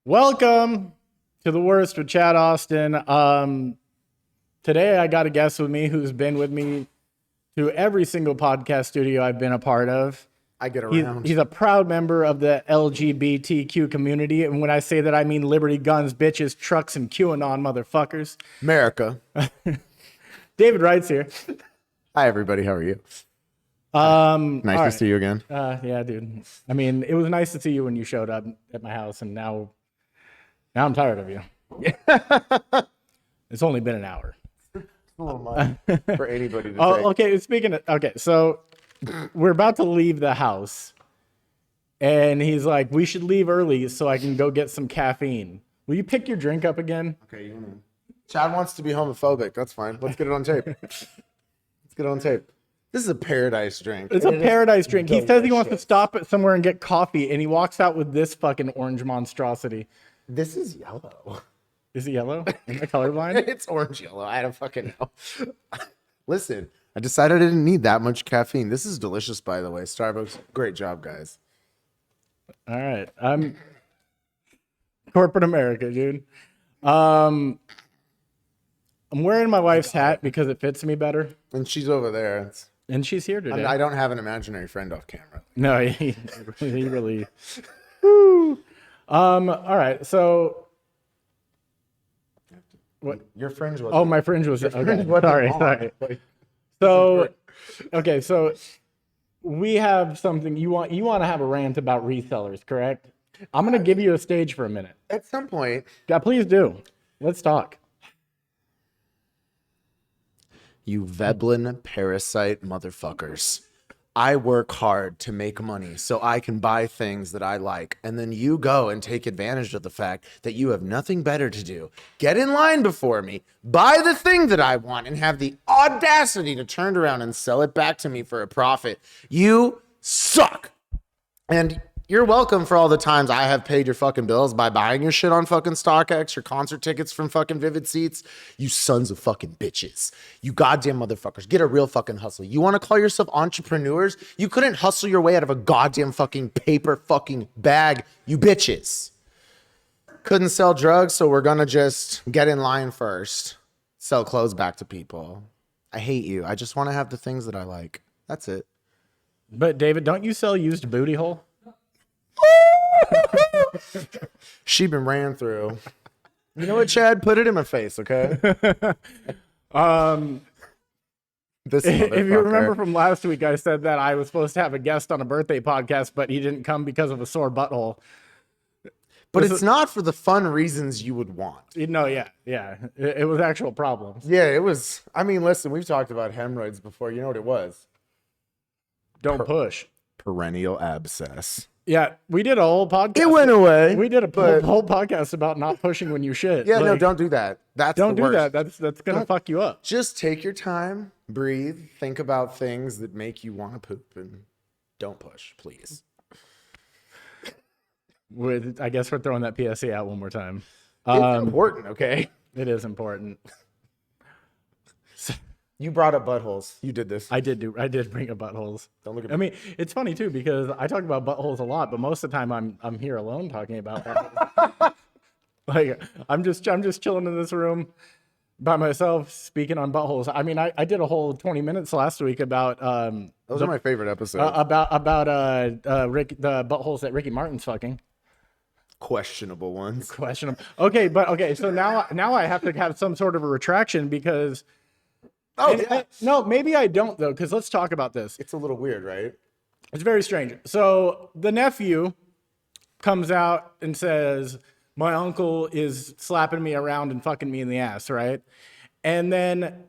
Welcome to The Worst with Chad Austin. Today I got a guest with me who's been with me to every single podcast studio I've been a part of. I get around. He's a proud member of the LGBTQ community. And when I say that, I mean liberty, guns, bitches, trucks, and QAnon motherfuckers. America. David Wright's here. Hi, everybody. How are you? Nice to see you again. Yeah, dude. I mean, it was nice to see you when you showed up at my house, and now I'm tired of you. It's only been an hour. For anybody to say. Okay, so we're about to leave the house, and he's like, we should leave early so I can go get some caffeine. Will you pick your drink up again? Okay, Chad wants to be homophobic. That's fine. Let's get it on tape. This is a paradise drink. It's a paradise drink. He says he wants to stop at somewhere and get coffee, and he walks out with this fucking orange monstrosity. This is yellow. Is it yellow? Am I colorblind? It's orange yellow. I don't fucking know. Listen, I decided I didn't need that much caffeine. This is delicious, by the way. Starbucks, great job, guys. All right. I'm corporate America, dude. I'm wearing my wife's hat because it fits me better. And she's over there. And she's here today. I don't have an imaginary friend off camera. No, he really. Woo. All right. So, what? Your fringe was. Oh, my fringe was. Okay. Sorry. So, okay. So, we have something you want to have a rant about resellers, correct? I'm gonna give you a stage for a minute. At some point. Yeah, please do. Let's talk. You Veblen parasite motherfuckers. I work hard to make money so I can buy things that I like. And then you go and take advantage of the fact that you have nothing better to do. Get in line before me, buy the thing that I want, and have the audacity to turn around and sell it back to me for a profit. You suck. And you're welcome for all the times I have paid your fucking bills by buying your shit on fucking StockX, your concert tickets from fucking Vivid Seats. You sons of fucking bitches. You goddamn motherfuckers. Get a real fucking hustle. You want to call yourself entrepreneurs? You couldn't hustle your way out of a goddamn fucking paper fucking bag, you bitches. Couldn't sell drugs, so we're gonna just get in line first. Sell clothes back to people. I hate you. I just want to have the things that I like. That's it. But David, don't you sell used booty hole? She been ran through. You know what, Chad? Put it in my face, okay? If you remember from last week, I said that I was supposed to have a guest on a birthday podcast, but he didn't come because of a sore butthole. But it's not for the fun reasons you would want. No, yeah. It was actual problems. Yeah, it was. I mean, listen, we've talked about hemorrhoids before. You know what it was? Don't push. Perennial abscess. Yeah, we did a whole podcast. It went away. We did a whole podcast about not pushing when you shit. Yeah, no, don't do that. Don't do that. That's gonna fuck you up. Just take your time, breathe, think about things that make you want to poop, and don't push, please. I guess we're throwing that PSA out one more time. It's important, okay? It is important. You brought up buttholes. You did this. I did bring up buttholes. Don't look at me. I mean, it's funny too because I talk about buttholes a lot, but most of the time I'm here alone talking about buttholes. Like I'm just chilling in this room by myself speaking on buttholes. I mean, I did a whole 20 minutes last week about those are my favorite episodes. About Rick, the buttholes that Ricky Martin's fucking. Questionable ones. Questionable. Okay, so now I have to have some sort of a retraction because no, maybe I don't though, because let's talk about this. It's a little weird, right? It's very strange. So the nephew comes out and says, my uncle is slapping me around and fucking me in the ass, right? And then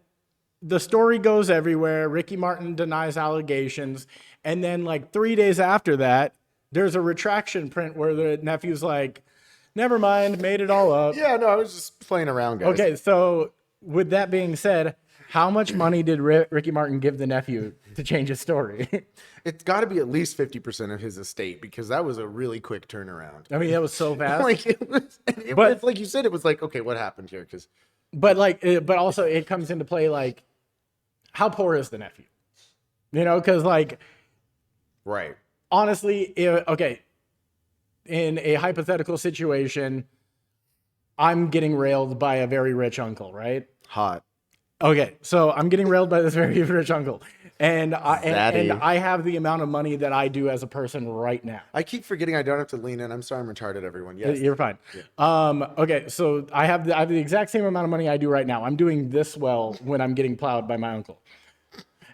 the story goes everywhere. Ricky Martin denies allegations. And then like 3 days after that, there's a retraction print where the nephew's like, never mind, made it all up. Yeah, no, I was just playing around, guys. Okay, so with that being said, how much money did Ricky Martin give the nephew to change his story? It's got to be at least 50% of his estate because that was a really quick turnaround. I mean, that was so fast. But like you said, it was like, okay, what happened here? But also it comes into play like, how poor is the nephew? You know, because like, right. Honestly, okay, in a hypothetical situation, I'm getting railed by a very rich uncle, right? Hot. Okay, so I'm getting railed by this very rich uncle, and Zaddy. I have the amount of money that I do as a person right now. I keep forgetting I don't have to lean in. I'm sorry, I'm retarded, everyone. Yes. You're fine. Okay, so I have the exact same amount of money I do right now. I'm doing this well when I'm getting plowed by my uncle,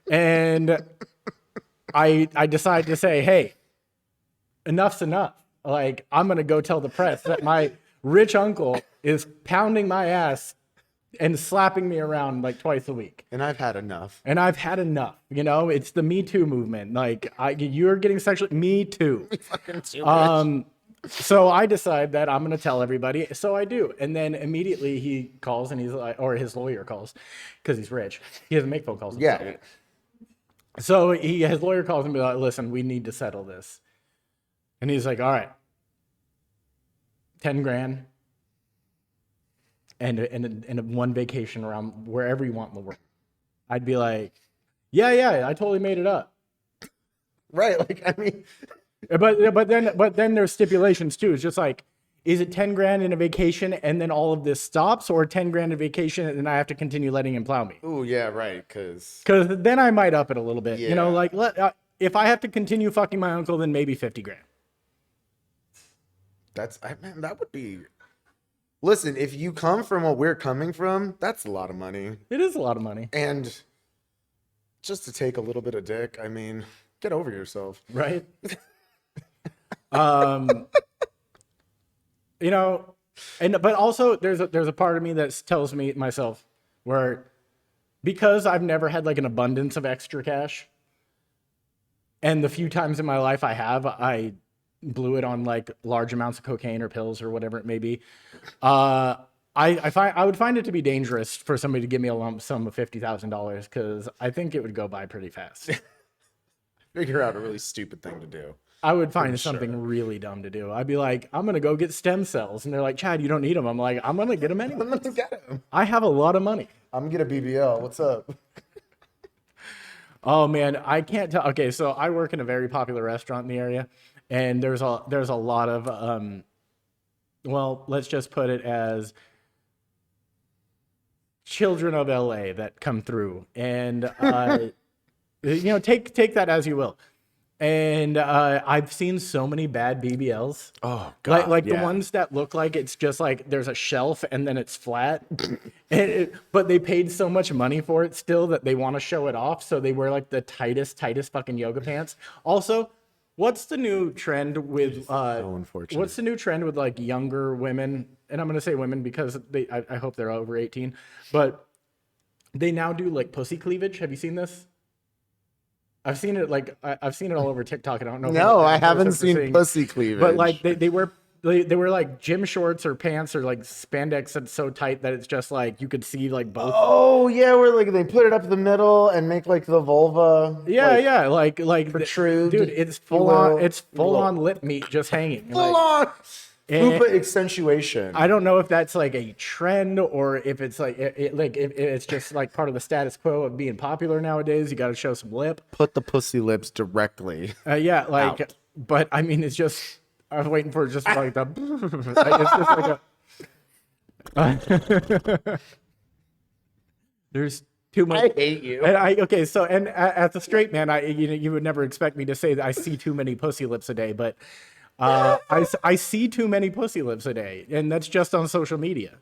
and I decide to say, hey, enough's enough. Like, I'm gonna go tell the press that my rich uncle is pounding my ass and slapping me around like twice a week. And I've had enough. And I've had enough. You know, it's the Me Too movement. Like, you're getting sexually Me Too. Fucking too rich. So I decide that I'm gonna tell everybody. So I do, and then immediately he calls and he's like, or his lawyer calls, because he's rich. He doesn't make phone calls. Yeah. Himself. So his lawyer calls and be like, "Listen, we need to settle this." And he's like, "All right, 10 grand and one vacation around wherever you want in the world." I'd be like, yeah, I totally made it up. Right. Like, I mean, But then there's stipulations too. It's just like, is it 10 grand in a vacation and then all of this stops, or 10 grand in vacation and I have to continue letting him plow me? oh, yeah, right. Because Because then I might up it a little bit. You know, Yeah. like if I have to continue fucking my uncle, then maybe 50 grand. man, that would be. Listen, if you come from what we're coming from, that's a lot of money. It is a lot of money, And just to take a little bit of dick, I mean, get over yourself. right? You know, but also there's a part of me that tells me myself where, because I've never had like an abundance of extra cash, and the few times in my life I blew it on like large amounts of cocaine or pills or whatever it may be. I would find it to be dangerous for somebody to give me a lump sum of $50,000, because I think it would go by pretty fast. Figure out a really stupid thing to do. I would find something really dumb to do. I'd be like, I'm gonna go get stem cells, and they're like, Chad, you don't need them. I'm like, I'm gonna get them anyway. I'm gonna get him. I have a lot of money. I'm gonna get a BBL. What's up? Oh man, I can't tell. Okay, so I work in a very popular restaurant in the area, and there's a lot of well, let's just put it as children of LA that come through, and you know, take that as you will. And I've seen so many bad BBLs. Oh God, Like the ones that look like it's just like there's a shelf and then it's flat. But they paid so much money for it still that they want to show it off, so they wear like the tightest fucking yoga pants. Also, what's the new trend with so unfortunate. what's the new trend with like younger women? And I'm gonna say women because I hope they're over 18, but they now do like pussy cleavage. Have you seen this? I've seen it I've seen it all over TikTok. And I don't know. No, I if haven't that's seen thing. pussy cleavage. But like they wear like gym shorts or pants or like spandex that's so tight that it's just like you could see like both. Oh yeah, where like they put it up the middle and make like the vulva. Yeah, like, yeah, like protrude, dude. It's full will. on. It's full on lip meat just hanging. Full Like, on. Fupa accentuation. I don't know if that's like a trend or if it's like it's just like part of the status quo of being popular nowadays. You got to show some lip. Put the pussy lips directly. Yeah, like, out. but I mean, it's just. I was waiting for just like the. Like, it's just like a. There's too much. I hate you. And okay, so and as a straight man, you would never expect me to say that I see too many pussy lips a day, but I see too many pussy lips a day, and that's just on social media,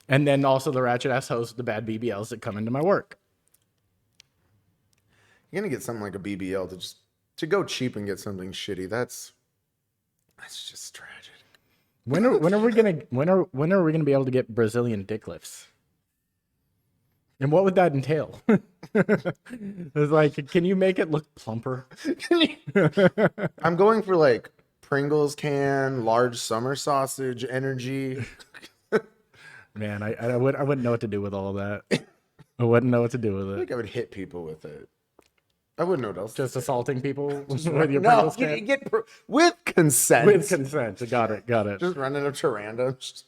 and then also the ratchet ass hosts, the bad BBLs that come into my work. You're gonna get something like a BBL to go cheap and get something shitty. That's just tragic. When are we gonna be able to get Brazilian dick lifts? And what would that entail? It's like, can you make it look plumper? I'm going for like Pringles can, large summer sausage energy. Man, I wouldn't know what to do with all of that. I wouldn't know what to do with I it. think I would hit people with it. I wouldn't know what else. Just assaulting people with your no, Pringles can? with consent. With consent. Got it. Just running up to randoms.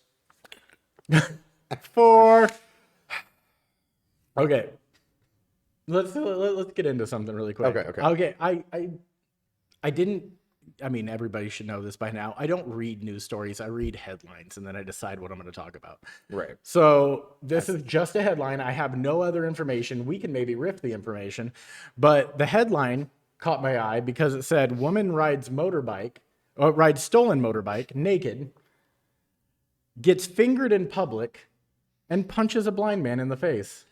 4. Okay. Let's get into something really quick. Okay. Okay. I didn't I mean, everybody should know this by now. I don't read news stories. I read headlines and then I decide what I'm going to talk about. Right. So this is just a headline. I have no other information. We can maybe riff the information, but the headline caught my eye because it said woman rides stolen motorbike naked, gets fingered in public, and punches a blind man in the face.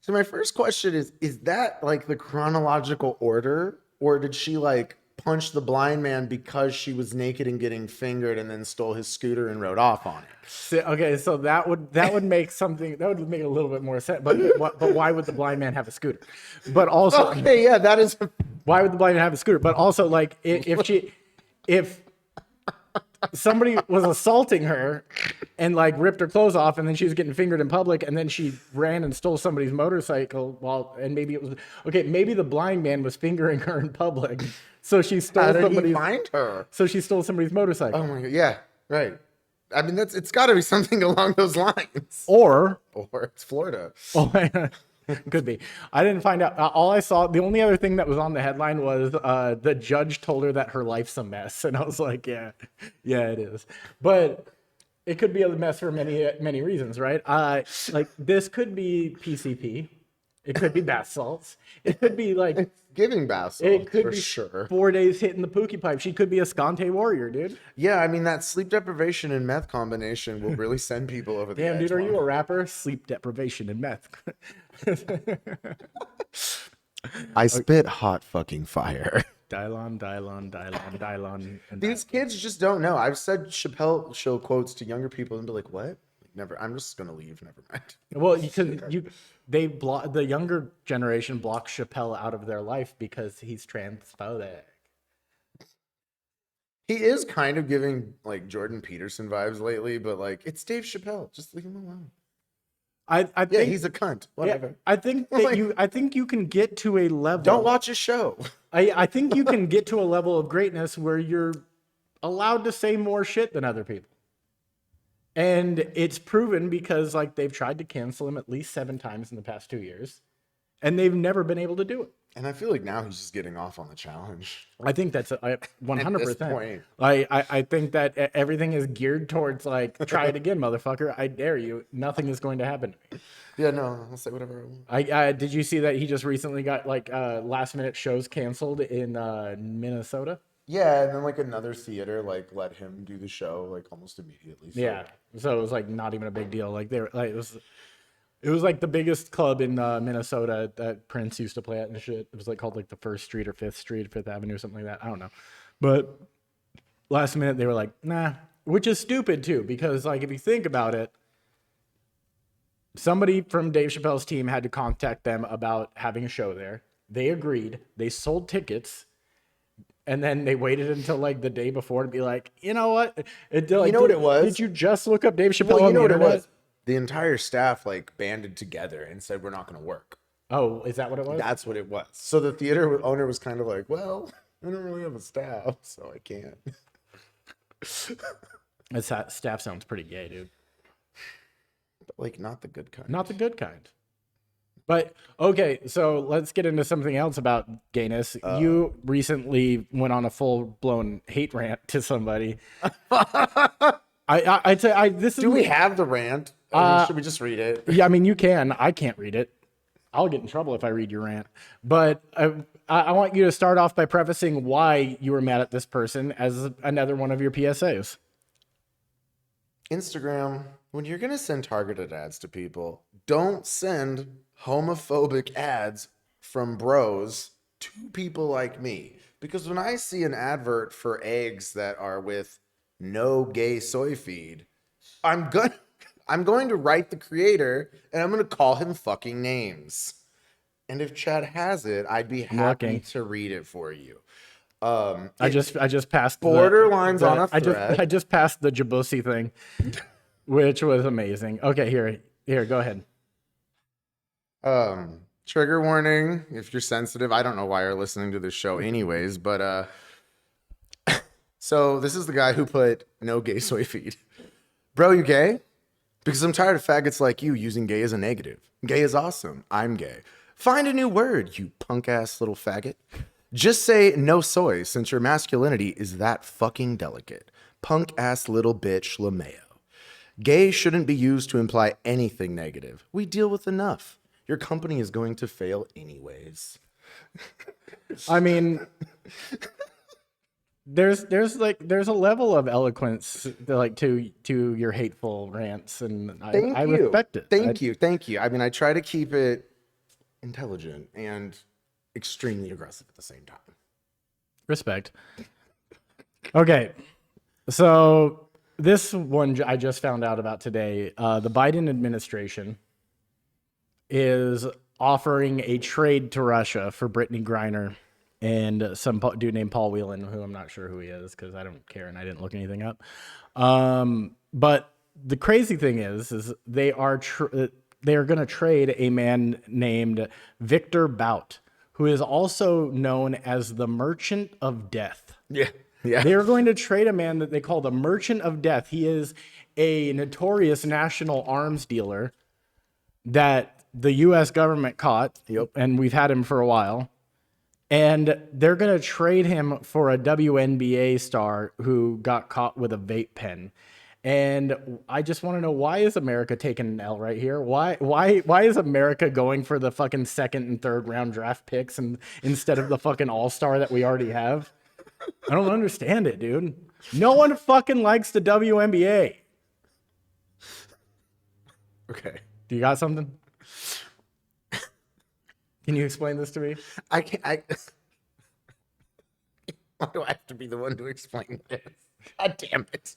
So my first question is that like the chronological order, or did she like punch the blind man because she was naked and getting fingered and then stole his scooter and rode off on it? So that would make something, that would make a little bit more sense. But why would the blind man have a scooter? But also, Okay, yeah, that is. why would the blind man have a scooter? But also, like, if somebody was assaulting her and like ripped her clothes off and then she was getting fingered in public and then she ran and stole somebody's motorcycle and maybe the blind man was fingering her in public, so she stole How did somebody's he find her? so she stole somebody's motorcycle. Oh my god, yeah, right. I mean, it's got to be something along those lines. Or it's Florida. could be. I didn't find out. All I saw, the only other thing that was on the headline was the judge told her that her life's a mess, and I was like, yeah, it is. But it could be a mess for many reasons, right? Like this could be PCP. It could be bath salts. It could be like It's giving bath salts, it could for be sure. 4 days hitting the pookie pipe. She could be a Scante warrior, dude. Yeah, I mean that sleep deprivation and meth combination will really send people over the Damn, edge. dude, are you a rapper? Sleep deprivation and meth. I spit hot fucking fire. Dylon. And These kids just don't know. I've said Chappelle show quotes to younger people and be like, "What? Never. I'm just gonna leave. Never mind." well, the younger generation blocks Chappelle out of their life because he's transphobic. He is kind of giving like Jordan Peterson vibes lately, but like it's Dave Chappelle. Just leave him alone. I Yeah, think he's a cunt. Whatever. yeah, I think that I think you can get to a level. Don't watch his show. I think you can get to a level of greatness where you're allowed to say more shit than other people. And it's proven because like they've tried to cancel him at least 7 times in the past 2 years, and they've never been able to do it. And I feel like now he's just getting off on the challenge. I think that's 100%. At this point. I think that everything is geared towards like, try it again, motherfucker. I dare you. Nothing is going to happen to me. Yeah, no, I'll say whatever I want. Did you see that he just recently got like last minute shows canceled in Minnesota? Yeah, and then like another theater like let him do the show like almost immediately. So. Yeah. So it was like not even a big deal. Like they were like it was like the biggest club in Minnesota that Prince used to play at and shit. It was like called like the 1st Street or 5th Street, 5th Avenue, something like that. I don't know. But last minute they were like, nah, which is stupid too, because like if you think about it, somebody from Dave Chappelle's team had to contact them about having a show there. They agreed. They sold tickets. And then they waited until like the day before to be like, you know what? What it was? Did you just look up Dave Chappelle Well, you on know the what it internet? was? The entire staff like banded together and said we're not going to work. Oh, is that what it was? That's what it was. So the theater owner was kind of like, well, I don't really have a staff, so I can't. That staff sounds pretty gay, dude. But, like, not the good kind. Not the good kind. But okay, so let's get into something else about gayness. You recently went on a full-blown hate rant to somebody. I'd say this is. Do we have the rant? I mean, should we just read it? Yeah, I mean you can. I can't read it. I'll get in trouble if I read your rant. But I want you to start off by prefacing why you were mad at this person as another one of your PSAs. Instagram, when you're going to send targeted ads to people, don't send homophobic ads from bros to people like me. Because when I see an advert for eggs that are with no gay soy feed, I'm going to write the creator and I'm going to call him fucking names. And if Chad has it, I'd be happy to read it for you. I just passed borderlines on a thread. I just passed the Jabussi thing, which was amazing. Okay, here, go ahead. Trigger warning if you're sensitive. I don't know why you're listening to this show anyways, but so this is the guy who put no gay soy feed. Bro, you gay? Because I'm tired of faggots like you using gay as a negative. Gay is awesome. I'm gay. Find a new word, you punk ass little faggot. Just say no soy since your masculinity is that fucking delicate. Punk ass little bitch LeMayo. Gay shouldn't be used to imply anything negative. We deal with enough. Your company is going to fail anyways. I mean, there's a level of eloquence to your hateful rants, and I respect it. Thank you. I mean, I try to keep it intelligent and extremely aggressive at the same time. Respect. Okay, so this one I just found out about today. The Biden administration is offering a trade to Russia for Brittany Griner and some dude named Paul Whelan, who I'm not sure who he is because I don't care and I didn't look anything up. But the crazy thing is they are going to trade a man named Victor Bout, who is also known as the Merchant of Death. Yeah. They're going to trade a man that they call the Merchant of Death. He is a notorious national arms dealer that the U.S. government caught, and we've had him for a while. And they're going to trade him for a WNBA star who got caught with a vape pen. And I just want to know, why is America taking an L right here? Why is America going for the fucking second and third round draft picks instead of the fucking all-star that we already have? I don't understand it, dude. No one fucking likes the WNBA. Okay. Do you got something? Can you explain this to me? I can't. Why do I have to be the one to explain this? God damn it!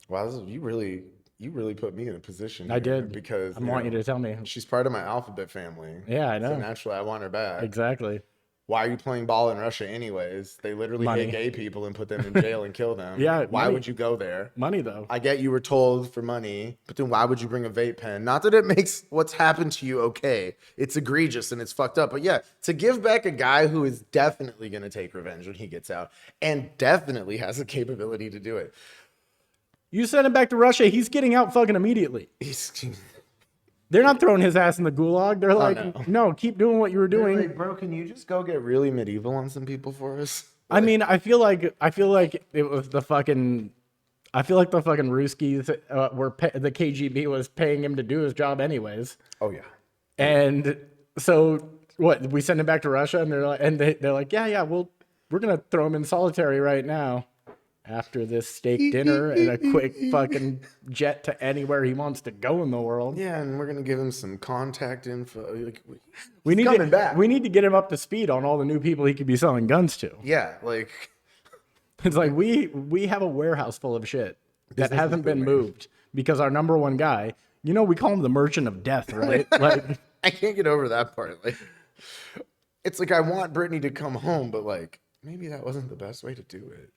Wow, you really put me in a position. I did because I want you to tell me. She's part of my alphabet family. Yeah, I know. So naturally, I want her back. Exactly. Why are you playing ball in Russia anyways? They literally hate gay people and put them in jail and kill them. Yeah. Why would you go there? Money, though. I get you were told for money, but then why would you bring a vape pen? Not that it makes what's happened to you okay. It's egregious and it's fucked up. But yeah, to give back a guy who is definitely going to take revenge when he gets out and definitely has the capability to do it. You send him back to Russia, he's getting out fucking immediately. They're not throwing his ass in the gulag. They're like, no, keep doing what you were doing. Like, bro, can you just go get really medieval on some people for us? I mean, I feel like it was the fucking. I feel like the fucking Ruskies the KGB was paying him to do his job anyways. Oh yeah. And so what? We send him back to Russia, and they're like, yeah, we're gonna throw him in solitary right now. After this steak dinner and a quick fucking jet to anywhere he wants to go in the world. Yeah, and we're gonna give him some contact info. Like, we need to get him up to speed on all the new people he could be selling guns to. Yeah, like it's like we have a warehouse full of shit that hasn't been moved because our number one guy, we call him the Merchant of Death, right? Like, I can't get over that part. Like, it's like I want Brittany to come home, but like maybe that wasn't the best way to do it.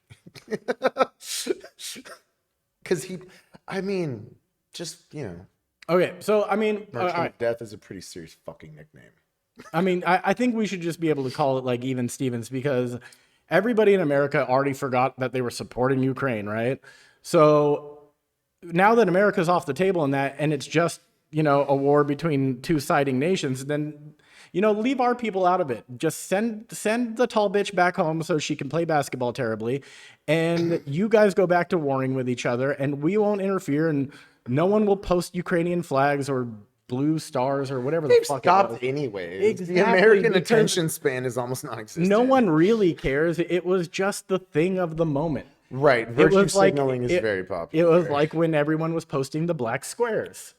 Because Okay, so I mean, Merchant of Death is a pretty serious fucking nickname. I mean, I think we should just be able to call it like Even Stevens because everybody in America already forgot that they were supporting Ukraine, right? So now that America's off the table in that, and it's just, a war between two siding nations, then, leave our people out of it. Just send the tall bitch back home so she can play basketball terribly. And you guys go back to warring with each other and we won't interfere and no one will post Ukrainian flags or blue stars or whatever the fuck. Stopped anyways. Exactly, the American attention span is almost non-existent. No one really cares. It was just the thing of the moment. Right. Virtue signaling is very popular. It was like when everyone was posting the black squares.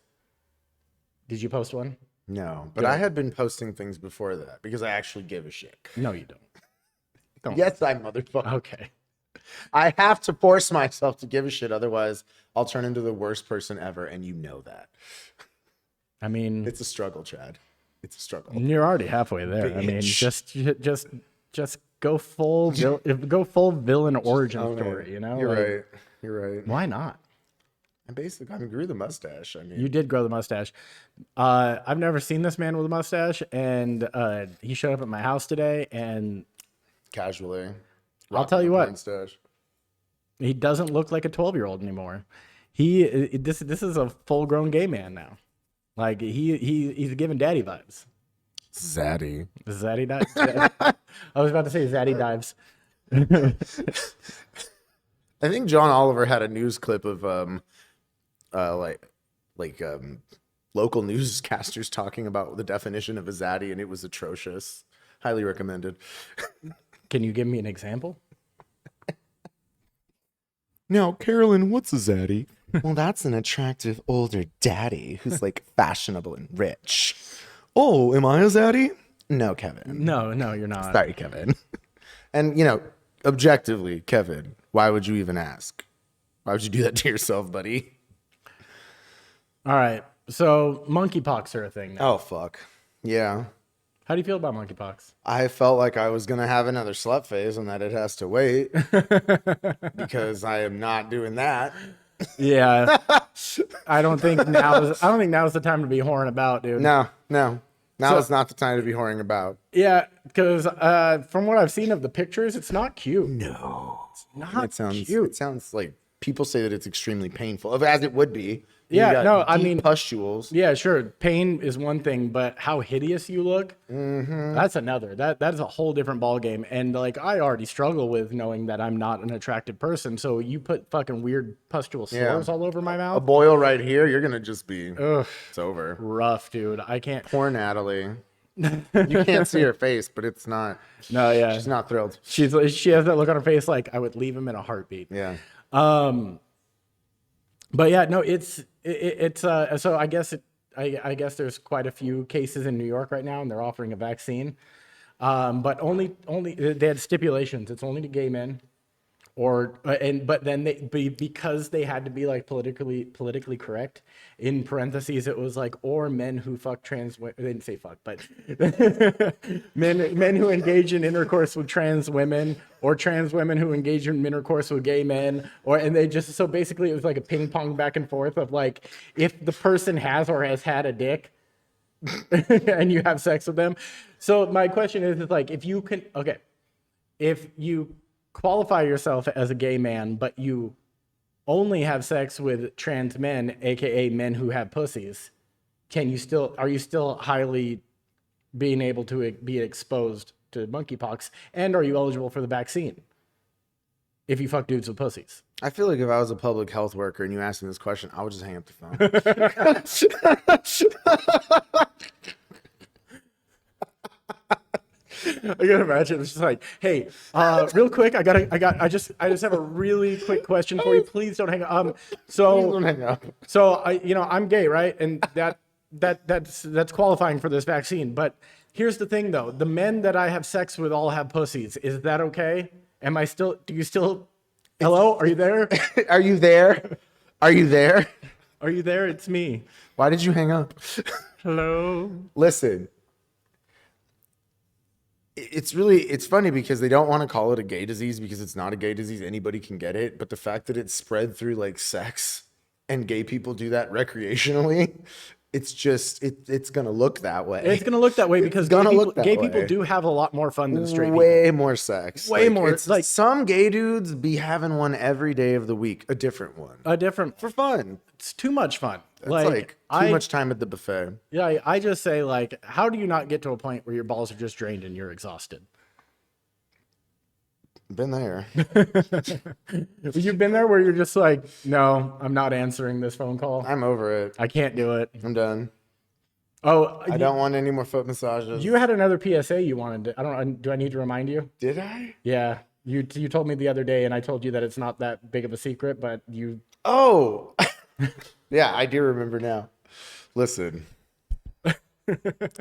Did you post one? No, but I had been posting things before that because I actually give a shit. No, you don't. Yes, I motherfucker. Okay. I have to force myself to give a shit. Otherwise, I'll turn into the worst person ever. And you know that. I mean, it's a struggle, Chad. It's a struggle. You're already halfway there. Bitch. I mean, just go full villain origin story, You're right. Why not? I grew the mustache. I mean, you did grow the mustache. I've never seen this man with a mustache, and he showed up at my house today, and casually, I'll tell you what, mustache. He doesn't look like a 12-year-old anymore. This is a full-grown gay man now. Like he's giving daddy vibes. Zaddy. Zaddy dives. I was about to say Zaddy dives. I think John Oliver had a news clip of local newscasters talking about the definition of a zaddy, and it was atrocious. Highly recommended. Can you give me an example? Now, Carolyn, what's a zaddy? Well, that's an attractive older daddy who's like fashionable and rich. Oh, am I a zaddy? No, Kevin. No, you're not. Sorry, Kevin. And, objectively, Kevin, why would you even ask? Why would you do that to yourself, buddy? All right. So monkeypox are a thing now. Oh, fuck. Yeah. How do you feel about monkeypox? I felt like I was going to have another slut phase and that it has to wait because I am not doing that. Yeah. I don't think now is the time to be whoring about, dude. No. Now is not the time to be whoring about. Yeah, because from what I've seen of the pictures, it's not cute. No. It's not cute. cute. It sounds like people say that it's extremely painful, as it would be. Yeah, no, I mean, pustules. Yeah, sure. Pain is one thing, but how hideous you look, that's another. That is a whole different ballgame. And like, I already struggle with knowing that I'm not an attractive person. So you put fucking weird pustule sores all over my A mouth. boil right here, you're gonna just be. Ugh, It's over. rough, dude. I can't. Poor Natalie. You can't see her face, but it's not. No, yeah. She's not thrilled. She has that look on her face like I would leave him in a heartbeat. Yeah. But yeah, no, it's so I guess there's quite a few cases in New York right now, and they're offering a vaccine, but only they had stipulations. It's only to gay men, but then because they had to be like politically correct. In parentheses, it was like or men who fuck trans. They didn't say fuck, but men who engage in intercourse with trans women, or trans women who engage in intercourse with gay men, and they just so basically it was like a ping pong back and forth of like if the person has or has had a dick and you have sex with them. So my question is like if you qualify yourself as a gay man, but you only have sex with trans men, aka men who have pussies, are you still highly being able to be exposed to monkeypox, and are you eligible for the vaccine if you fuck dudes with pussies? I feel like if I was a public health worker and you asked me this question, I would just hang up the phone. I can imagine it's just like, hey, real quick, I just have a really quick question for you. Please don't hang up. Please don't hang up. So I'm gay, right? And that's qualifying for this vaccine. But here's the thing, though: the men that I have sex with all have pussies. Is that okay? Do you still? Hello, are you there? Are you there? Are you there? Are you there? It's me. Why did you hang up? Hello. Listen. It's funny because they don't want to call it a gay disease because it's not a gay disease. Anybody can get it. But the fact that it's spread through like sex and gay people do that recreationally, it's just, it's going to look that way. It's going to look that way because gay people do have a lot more fun than straight people. Way more sex. Way more. It's like some gay dudes be having one every day of the week. A different one. For fun. It's too much fun. It's like too much time at the buffet. Yeah, I just say like, how do you not get to a point where your balls are just drained and you're exhausted? Been there. You've been there where you're just like, no, I'm not answering this phone call. I'm over it. I can't do it. I'm done. Oh, I don't want any more foot massages. You had another PSA you wanted to, I don't know, do I need to remind you? Did I? Yeah. You told me the other day and I told you that it's not that big of a secret, but you... Oh! Yeah, I do remember now. Listen.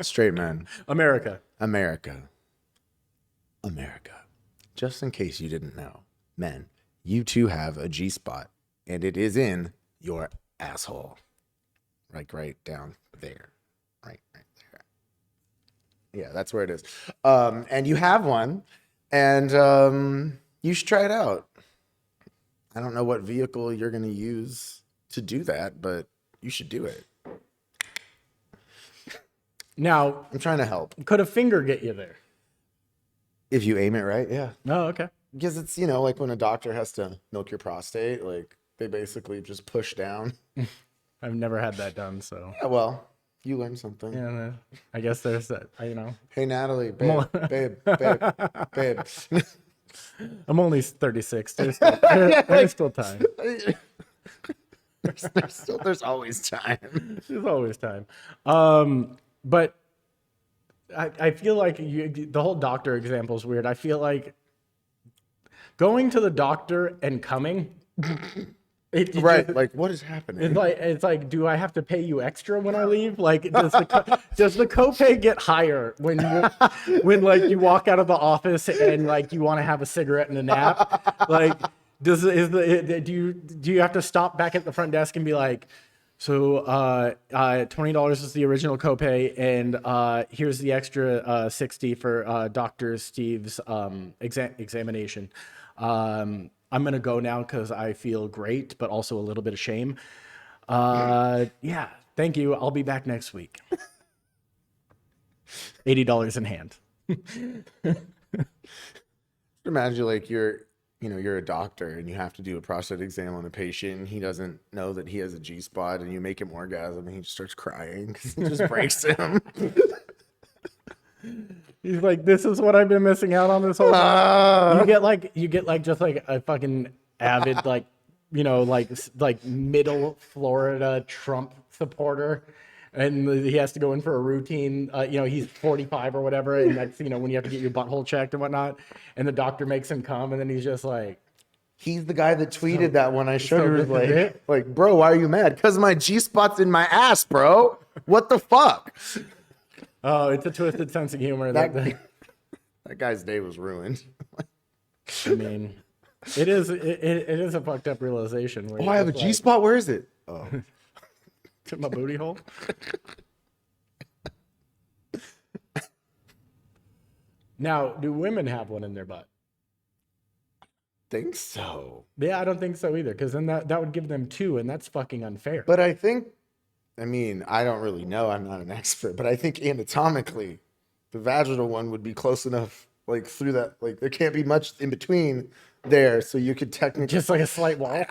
Straight men. America. Just in case you didn't know, men, you too have a G-spot, and it is in your asshole. Like right down there. Right there. Yeah, that's where it is. And you have one, and you should try it out. I don't know what vehicle you're going to use to do that, but you should do it. Now, I'm trying to help. Could a finger get you there? If you aim it right, yeah. Oh, okay. Because it's, like when a doctor has to milk your prostate, like they basically just push down. I've never had that done, so. Yeah, well, You learned something. Yeah, I guess there's that. Hey, Natalie, babe. I'm only 36. There's Yeah, like, still time. there's always time. There's always time. But I feel like the whole doctor example is weird. I feel like going to the doctor and coming. Right, like what is happening? It's like, do I have to pay you extra when I leave? Like, does the copay get higher when like you walk out of the office and like you want to have a cigarette and a nap? Like, do you have to stop back at the front desk and be like, so $20 is the original copay, and here's the extra 60 for Dr. Steve's examination. I'm going to go now because I feel great, but also a little bit of shame. Yeah, thank you. I'll be back next week. $80 in hand. Imagine like you're a doctor and you have to do a prostate exam on a patient and he doesn't know that he has a G-spot and you make him orgasm and he just starts crying because it just breaks him. He's like, this is what I've been missing out on this whole time. You get like just like a fucking avid like middle Florida Trump supporter, and he has to go in for a routine. He's 45 or whatever, and that's when you have to get your butthole checked and whatnot, and the doctor makes him come, and then he's just like, he's the guy that tweeted that when I showed you, like, bro, why are you mad? Because my G-spot's in my ass, bro. What the fuck? Oh, it's a twisted sense of humor. That guy's day was ruined. I mean, it is a fucked up realization. Where I have a G-spot. Where is it? Oh, to my booty hole. Now, do women have one in their butt? Think so. Yeah, I don't think so either, because then that would give them 2, and that's fucking unfair. But I don't really know. I'm not an expert, but I think anatomically, the vaginal one would be close enough, like through that, like there can't be much in between there, so you could technically just like a slight wall.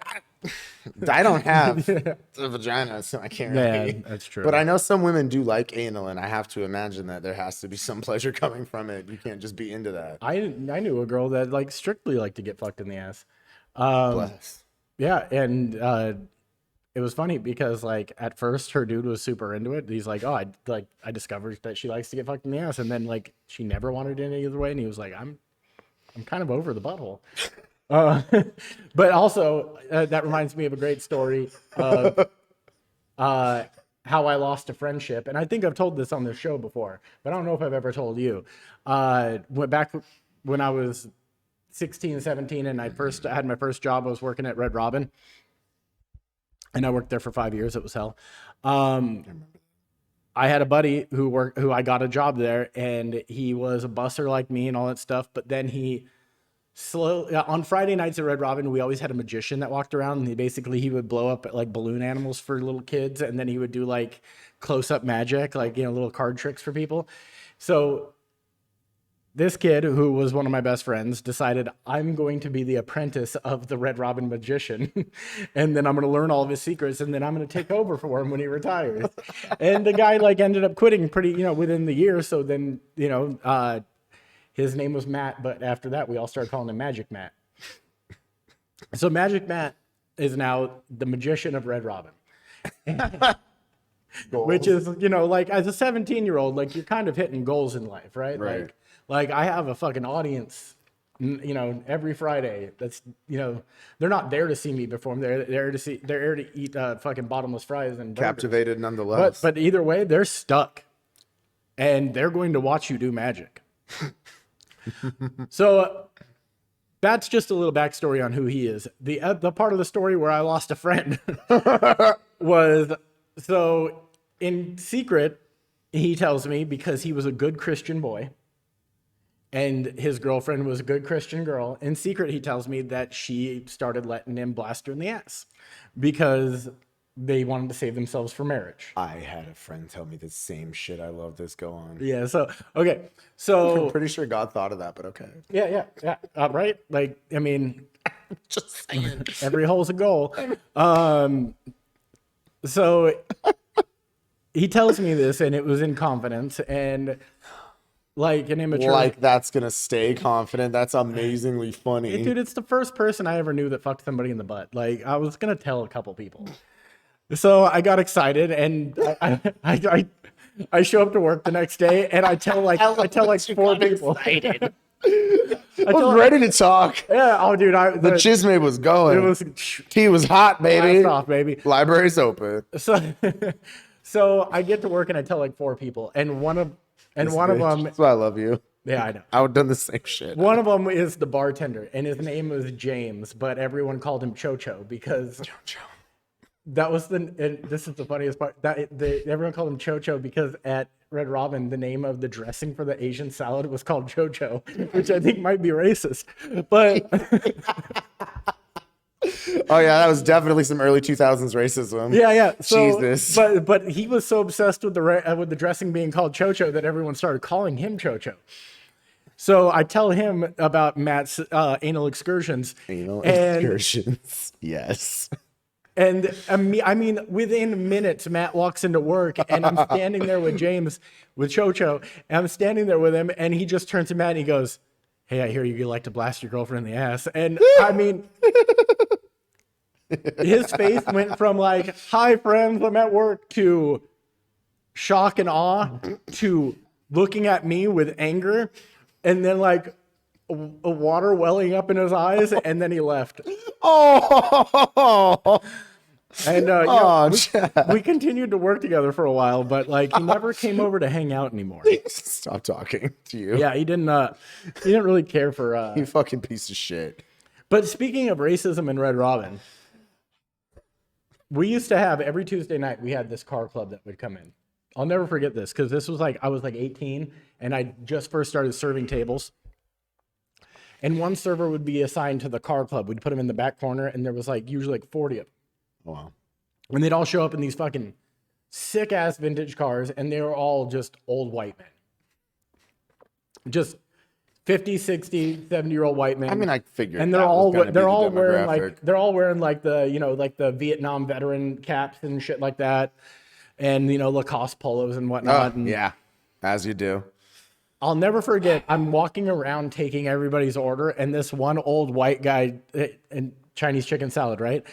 I don't have a vagina, so I can't really. Yeah, that's true. But I know some women do like anal, and I have to imagine that there has to be some pleasure coming from it. You can't just be into that. I knew a girl that like strictly liked to get fucked in the ass. Bless. Yeah, and it was funny because like at first her dude was super into it. He's like, oh, I discovered that she likes to get fucked in the ass, and then like she never wanted it any other way, and he was like, I'm kind of over the butthole. But also that reminds me of a great story of how I lost a friendship, and I think I've told this on the show before, but I don't know if I've ever told you. Back when I was 16, 17, and I had my first job, I was working at Red Robin. And I worked there for 5 years. It was hell. I had a buddy who I got a job there, and he was a busser like me and all that stuff. But then on Friday nights at Red Robin, we always had a magician that walked around, and he would blow up like balloon animals for little kids, and then he would do like close-up magic, like little card tricks for people. So this kid, who was one of my best friends, decided, I'm going to be the apprentice of the Red Robin magician. And then I'm going to learn all of his secrets, and then I'm going to take over for him when he retires. And the guy like ended up quitting pretty, within the year. So then, his name was Matt, but after that, we all started calling him Magic Matt. So Magic Matt is now the magician of Red Robin. Which is, like as a 17-year-old, like you're kind of hitting goals in life, right? Right. Like I have a fucking audience, every Friday. That's, they're not there to see me perform. They're there to eat fucking bottomless fries and burgers. Captivated nonetheless. But either way, they're stuck, and they're going to watch you do magic. So that's just a little backstory on who he is. The part of the story where I lost a friend was, so in secret, he tells me, because he was a good Christian boy and his girlfriend was a good Christian girl, in secret he tells me that she started letting him blast her in the ass because they wanted to save themselves for marriage. I had a friend tell me the same shit. I love this. Go on. Yeah. So, okay. So I'm pretty sure God thought of that, but okay. Yeah. Right. Like, I mean, just saying. Every hole's a goal. So he tells me this, and it was in confidence, and like an immature. Like that's gonna stay confident. That's amazingly funny. Dude, it's the first person I ever knew that fucked somebody in the butt. Like, I was gonna tell a couple people. So I got excited, and I show up to work the next day, and I tell like 4 people. I was ready to talk. Yeah, oh dude, The chisme was going. it was Tea was hot, baby. blast off, baby. Library's open. So I get to work and I tell like 4 people, and one of them, That's why I love you. yeah, I know. I would have done the same shit. One of them is the bartender, and his name was James, but everyone called him Chocho because that was and this is the funniest part. Everyone called him Chocho because at Red Robin, the name of the dressing for the Asian salad was called Chocho, which I think might be racist. But Oh yeah, that was definitely some early 2000s racism. yeah. So, Jesus. But he was so obsessed with the dressing being called Chocho that everyone started calling him Chocho. So I tell him about Matt's anal excursions. Excursions. Yes. And I mean, within minutes, Matt walks into work, and I'm standing there with James, with Chocho, and I'm standing there with him, and he just turns to Matt and he goes, "Hey, I hear you like to blast your girlfriend in the ass." And I mean, his face went from like, "Hi, friends, I'm at work," to shock and awe, to looking at me with anger, and then like a water welling up in his eyes, and then he left. Oh. And Chad. we continued to work together for a while, but like he never came over to hang out anymore. Stop talking to you. Yeah, he didn't really care for You fucking piece of shit. But speaking of racism in Red Robin, we used to have every Tuesday night we had this car club that would come in. I'll never forget this because this was like I was like 18 and I just first started serving tables. And one server would be assigned to the car club. We'd put them in the back corner, and there was like usually like 40 of them. Wow. And they'd all show up in these fucking sick ass vintage cars, and they were all just old white men. Just 50, 60, 70-year-old white men. I mean, I figured. And they're all wearing like the Vietnam veteran caps and shit like that, and Lacoste polos and whatnot. And yeah, as you do. I'll never forget. I'm walking around taking everybody's order, and this one old white guy and Chinese chicken salad, right?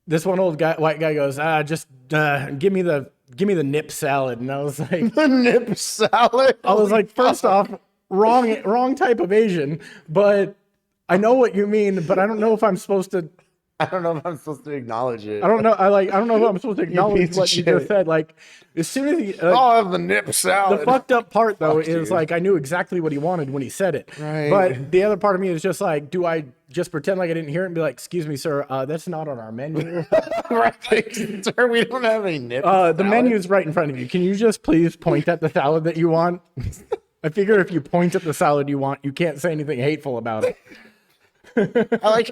This one white guy goes, just give me the nip salad, and I was like, The nip salad. I was like, first off, wrong type of Asian, but I know what you mean, but I don't know if I'm supposed to. I don't know if I'm supposed to acknowledge it. I don't know. I don't know if I'm supposed to acknowledge what you just said. Like, as soon as he, I'll have the nip salad. the fucked up part though Fuck is you. like I knew exactly what he wanted when he said it. Right. But the other part of me is just like, do I just pretend like I didn't hear it and be like, "Excuse me, sir, that's not on our menu." Right. Sir, we don't have any nip salad. The menu's right in front of you. Can you just please point at the salad that you want? I figure if you point at the salad you want, you can't say anything hateful about it. I like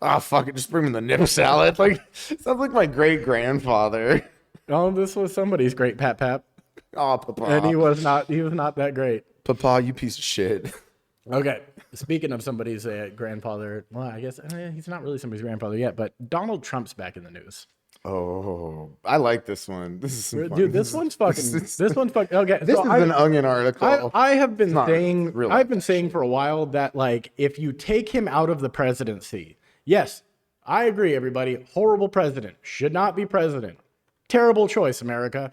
oh fuck it, just bring me the nip salad. Like sounds like my great grandfather. Oh, this was somebody's great pap, Oh papa. and he was not that great. Papa, you piece of shit. Okay, speaking of somebody's grandfather, well, I guess he's not really somebody's grandfather yet, but Donald Trump's back in the news. Oh, I like this one. This is some fun. Dude, this one's fucking. Okay, This is an Onion article. I have been not saying real I've been saying for a while that like if you take him out of the presidency, yes, I agree, everybody. Horrible president, should not be president. Terrible choice, America.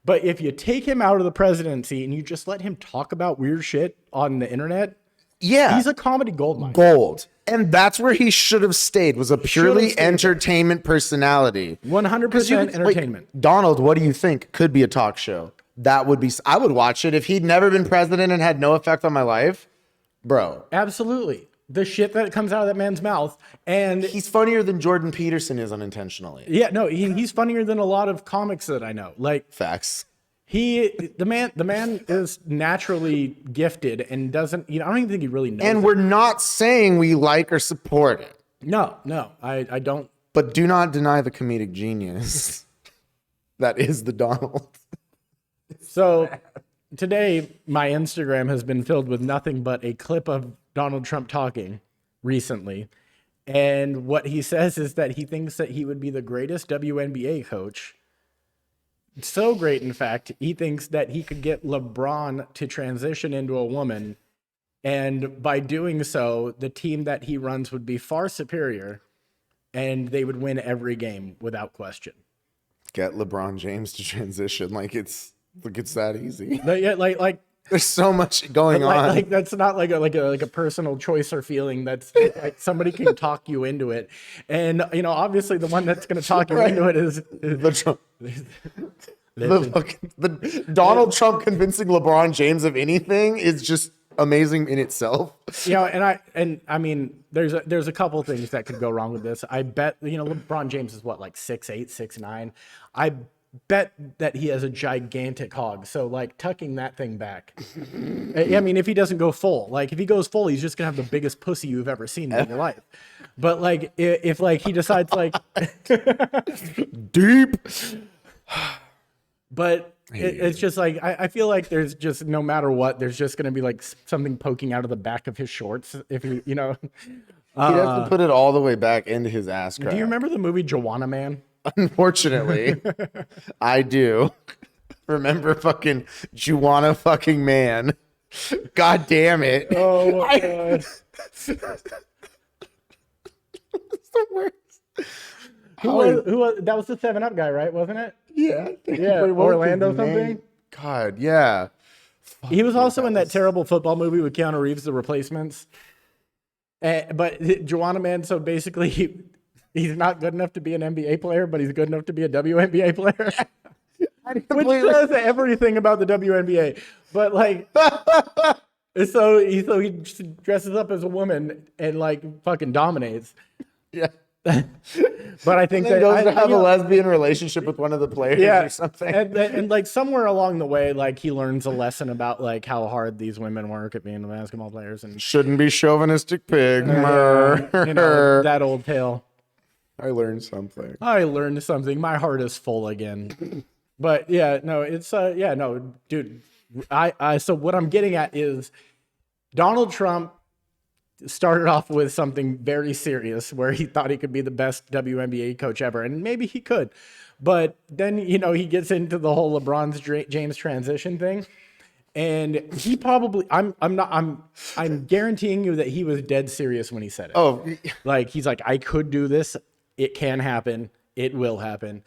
But if you take him out of the presidency and you just let him talk about weird shit on the internet, Yeah. he's a comedy goldmine. Gold. And that's where he should have stayed, was a purely entertainment personality. 100% entertainment. Like, Donald, what do you think? Could be a talk show. That would be, I would watch it if he'd never been president and had no effect on my life. Bro. Absolutely. The shit that comes out of that man's mouth. And He's funnier than Jordan Peterson is unintentionally. yeah, no, he's funnier than a lot of comics that I know. Like Facts. the man is naturally gifted and doesn't, I don't even think he really knows. And we're not saying we like or support it, No, I don't. but do not deny the comedic genius that is the Donald. So today, my Instagram has been filled with nothing but a clip of Donald Trump talking recently. And what he says is that he thinks that he would be the greatest WNBA coach So great, in fact, he thinks that he could get LeBron to transition into a woman, and by doing so, the team that he runs would be far superior, and they would win every game without question. Get LeBron James to transition. It's that easy. Yeah, like There's so much going on. Like that's not like a personal choice or feeling. That's like somebody can talk you into it, and obviously the one that's going to talk you into it is the Trump. The Donald Trump convincing LeBron James of anything is just amazing in itself. And I mean, there's a couple things that could go wrong with this. I bet LeBron James is what, like 6'8", 6'9". I bet that he has a gigantic hog. So like tucking that thing back. I mean, if he doesn't go full, like if he goes full, he's just gonna have the biggest pussy you've ever seen in your life. But like if like he decides like deep. But it's just like I feel like there's just, no matter what, there's just gonna be like something poking out of the back of his shorts if he He'd have to put it all the way back into his ass crack. Do you remember the movie Joanna Man? Unfortunately, I do. Remember fucking Juana fucking Man. God damn it. Oh my God. It's the worst. Who was that? Was the 7-Up guy, right? Wasn't it? Yeah. Yeah, Wait, what was Orlando his name? something? God, yeah. He was also in that terrible football movie with Keanu Reeves, The Replacements. But Joanna Man, so basically he's not good enough to be an NBA player, but he's good enough to be a WNBA player. Which says everything about the WNBA. But like, so he just dresses up as a woman and like fucking dominates. Yeah. But I think that goes to have a lesbian relationship with one of the players or something. And like somewhere along the way, like he learns a lesson about like how hard these women work at being the basketball players and shouldn't be chauvinistic pig. That old tale. I learned something. My heart is full again. But yeah, no, it's no, dude. So what I'm getting at is Donald Trump started off with something very serious where he thought he could be the best WNBA coach ever, and maybe he could. But then, he gets into the whole LeBron James transition thing, and he probably I'm guaranteeing you that he was dead serious when he said it. Oh, like he's like, I could do this. It can happen. It will happen.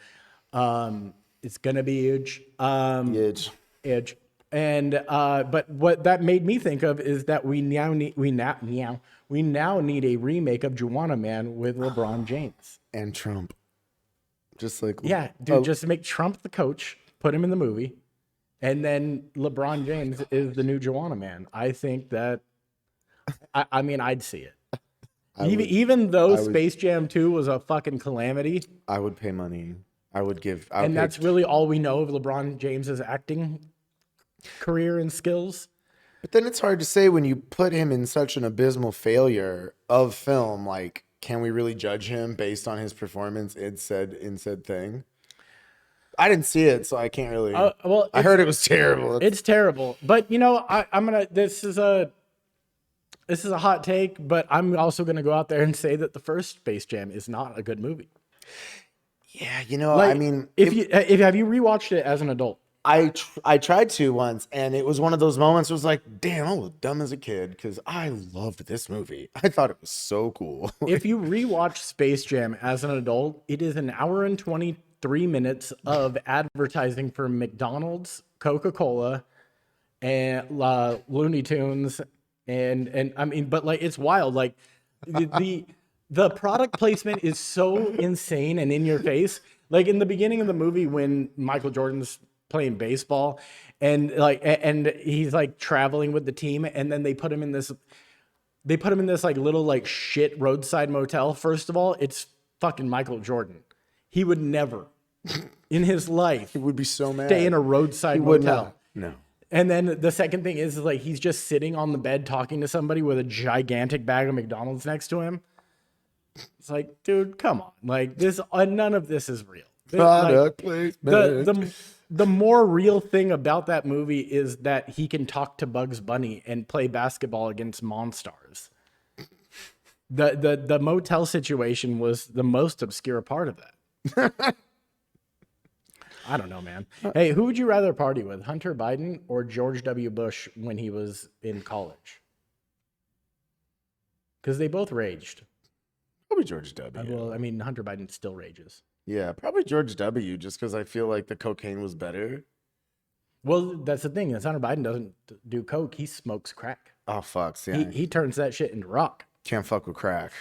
It's gonna be huge. Huge. And but what that made me think of is that we now need a remake of Joanna Man with LeBron James and Trump. Just like just make Trump the coach, put him in the movie, and then LeBron James is the new Joanna Man. I think that I mean I'd see it. Even though Space Jam 2 was a fucking calamity, I would pay money. That's really all we know of LeBron James's acting career and skills. But then it's hard to say when you put him in such an abysmal failure of film. Like, can we really judge him based on his performance in said thing? I didn't see it, so I can't really. I heard it was terrible. It's terrible, but I'm gonna. This is a hot take, but I'm also gonna go out there and say that the first Space Jam is not a good movie. Yeah, I mean, have you rewatched it as an adult? I tried to once, and it was one of those moments where it was like, damn, I was dumb as a kid because I loved this movie. I thought it was so cool. If you rewatch Space Jam as an adult, it is an hour and 23 minutes of advertising for McDonald's, Coca-Cola, and Looney Tunes, and I mean, but like it's wild. Like the product placement is so insane and in your face. Like in the beginning of the movie when Michael Jordan's playing baseball and he's like traveling with the team, and then they put him in this like little like shit roadside motel. First of all, it's fucking Michael Jordan. He would never in his life he would be so mad stay in a roadside motel. No. And then the second thing is like he's just sitting on the bed talking to somebody with a gigantic bag of McDonald's next to him. It's like, dude, come on. Like this none of this is real. Product placement. The more real thing about that movie is that he can talk to Bugs Bunny and play basketball against Monstars. The motel situation was the most obscure part of that. I don't know, man. Hey, who would you rather party with, Hunter Biden or George W. Bush when he was in college? Because they both raged. Probably George W. Well, I mean, Hunter Biden still rages. Yeah, probably George W. Just because I feel like the cocaine was better. Well, that's the thing. Is Hunter Biden doesn't do coke. He smokes crack. Oh, fucks. Yeah. He turns that shit into rock. Can't fuck with crack.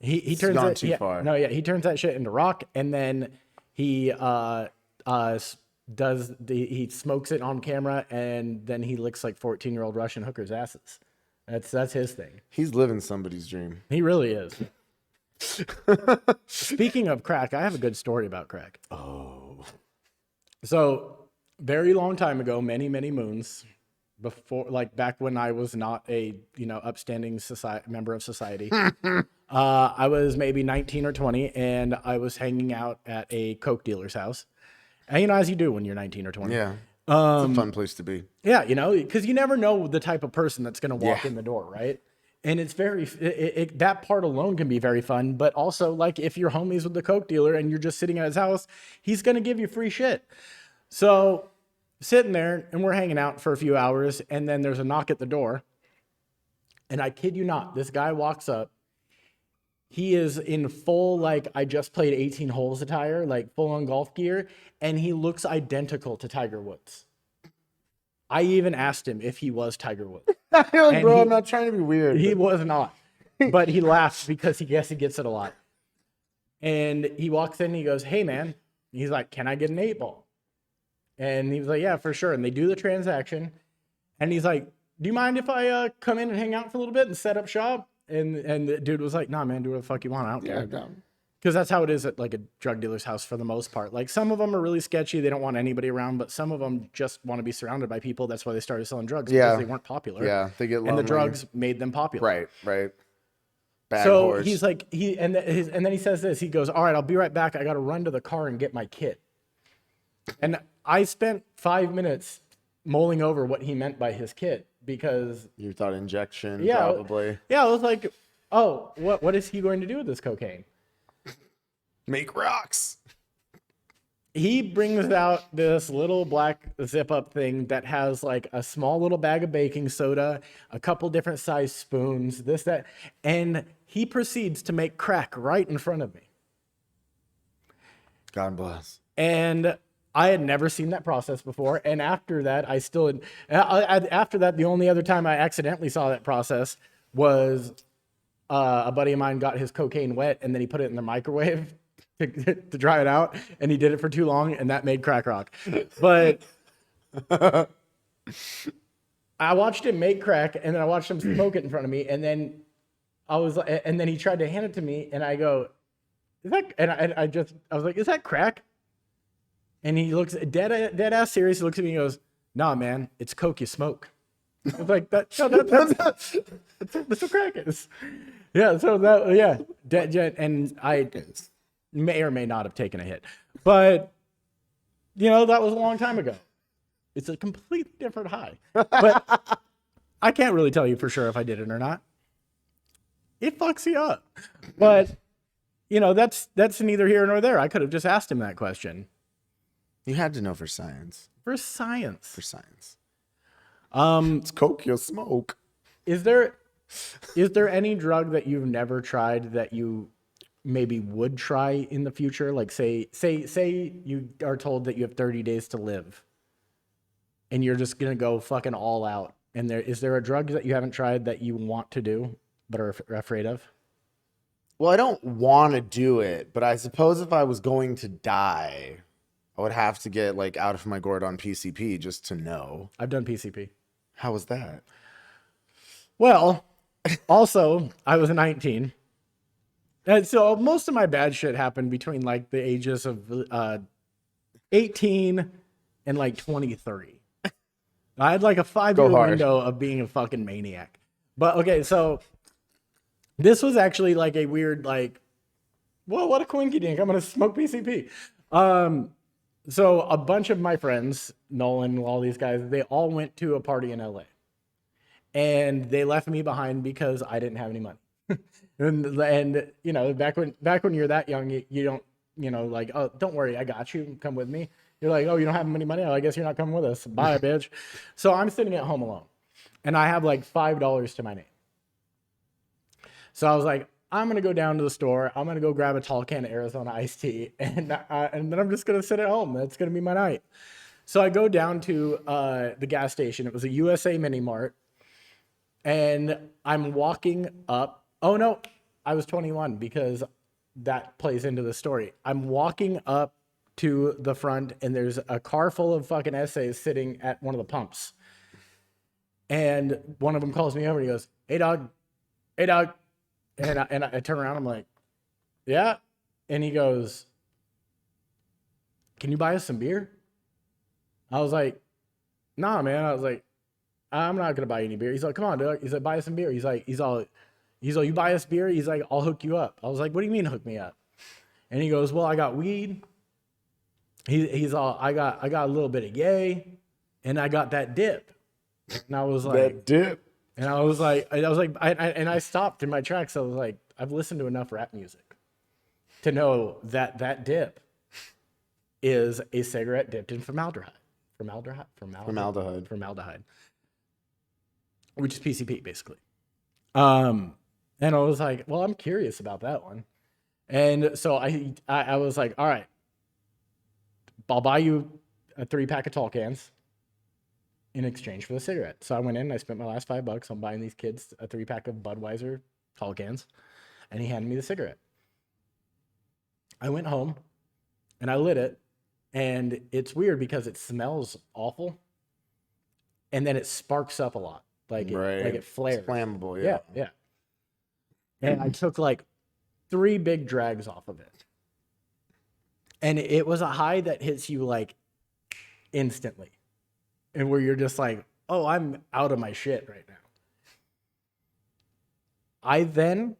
He It's turns gone that too far. No, yeah, he turns that shit into rock, and then he he smokes it on camera, and then he licks like 14-year-old Russian hookers' asses. That's his thing. He's living somebody's dream. He really is. Speaking of crack, I have a good story about crack. Oh. So, very long time ago, many moons before, like back when I was not a upstanding member of society. I was maybe 19 or 20, and I was hanging out at a coke dealer's house. And as you do when you're 19 or 20. Yeah. It's a fun place to be. Yeah, because you never know the type of person that's going to walk Yeah. in the door, right? And it's that part alone can be very fun, but also like if you're homies with the coke dealer and you're just sitting at his house, he's going to give you free shit. So sitting there and we're hanging out for a few hours, and then there's a knock at the door. And I kid you not, this guy walks up. He is in full, like, I just played 18 holes attire, like full on golf gear, and he looks identical to Tiger Woods. I even asked him if he was Tiger Woods. Like, bro, I'm not trying to be weird. He was not, but he laughs because he gets it a lot. And he walks in and he goes, "Hey, man." He's like, "Can I get an 8-ball?" And he was like, "Yeah, for sure." And they do the transaction. And he's like, "Do you mind if I come in and hang out for a little bit and set up shop?" And the dude was like, "Nah, man, do what the fuck you want. I don't care." Dumb. Because that's how it is at like a drug dealer's house for the most part. Like some of them are really sketchy. They don't want anybody around, but some of them just want to be surrounded by people. That's why they started selling drugs, Yeah. because they weren't popular. Yeah, they get lonely. And the drugs made them popular. Right. Bad So horse. he's like, and then he says this. He goes, "All right, I'll be right back. I got to run to the car and get my kit." And I spent 5 minutes mulling over what he meant by his kit, because You thought injection, yeah, probably. yeah, I was like, "Oh, what is he going to do with this cocaine?" Make rocks. He brings out this little black zip-up thing that has like a small little bag of baking soda, a couple different size spoons, this, that, and he proceeds to make crack right in front of me. God bless. And I had never seen that process before. And after that, after that, the only other time I accidentally saw that process was a buddy of mine got his cocaine wet, and then he put it in the microwave to dry it out, and he did it for too long, and that made crack rock. But I watched him make crack, and then I watched him smoke it in front of me, and then and then he tried to hand it to me, and I go, "Is that?" And I was like, "Is that crack?" And he looks dead ass serious. He looks at me and goes, "Nah, man, it's coke you smoke." I was like, that's what crack is. Yeah, so and I may or may not have taken a hit, but that was a long time ago. It's a completely different high, but I can't really tell you for sure if I did it or not. It fucks you up, but that's neither here nor there. I could have just asked him that question. You had to know for science. For science. It's coke you smoke. Is there any drug that you've never tried that you maybe would try in the future? Like say you are told that you have 30 days to live and you're just going to go fucking all out. And is there a drug that you haven't tried that you want to do but are afraid of? Well, I don't want to do it, but I suppose if I was going to die, I would have to get like out of my gourd on PCP just to know. I've done PCP. How was that? Well, also, I was 19. And so most of my bad shit happened between like the ages of 18 and like 23. I had like a 5-year window of being a fucking maniac. But okay, so this was actually like a weird, like, well, what a coinky dink. I'm going to smoke PCP. So a bunch of my friends, Nolan, all these guys, they all went to a party in LA. And they left me behind because I didn't have any money. and back when you're that young, you don't, like, "Oh, don't worry, I got you. Come with me." You're like, oh, you don't have any money? Oh, I guess you're not coming with us. Bye, bitch. So I'm sitting at home alone, and I have like $5 to my name. So I was like, I'm gonna go down to the store. I'm gonna go grab a tall can of Arizona iced tea, and then I'm just gonna sit at home. That's gonna be my night. So I go down to the gas station. It was a USA Mini Mart, and I'm walking up. Oh no, I was 21 because that plays into the story. I'm walking up to the front, and there's a car full of fucking essays sitting at one of the pumps. And one of them calls me over and he goes, hey, dog. Hey, dog. And I turn around. I'm like, yeah. And he goes, can you buy us some beer? I was like, nah, man. I was like, I'm not going to buy you any beer. He's like, come on, dog. He's like, buy us some beer. He's all, you buy us beer? He's like, I'll hook you up. I was like, what do you mean hook me up? And he goes, well, I got weed. He's all, I got a little bit of yay, and I got that dip. And I was like, That dip. And I was like, I stopped in my tracks. I was like, I've listened to enough rap music to know that that dip is a cigarette dipped in formaldehyde, which is PCP basically. And I was like, well, I'm curious about that one. And so I was like, all right, I'll buy you a 3-pack of tall cans in exchange for the cigarette. So I went in and I spent my last $5 on buying these kids a 3-pack of Budweiser tall cans, and he handed me the cigarette. I went home and I lit it, and it's weird because it smells awful, and then it sparks up a lot, like it flares. It's flammable, yeah. And I took like 3 big drags off of it, and it was a high that hits you like instantly. And where you're just like, oh, I'm out of my shit right now. I then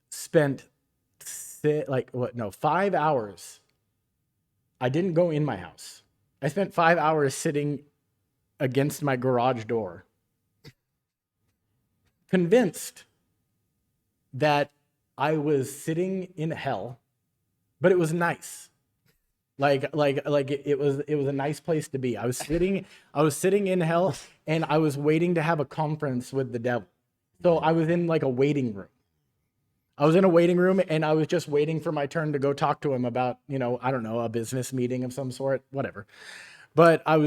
spent 5 hours. I didn't go in my house. I spent 5 hours sitting against my garage door, convinced that I was sitting in hell, but it was nice. Like it was a nice place to be. I was sitting in hell, and I was waiting to have a conference with the devil. So I was in like a waiting room. I was in a waiting room, and I was just waiting for my turn to go talk to him about, I don't know, a business meeting of some sort, whatever. But I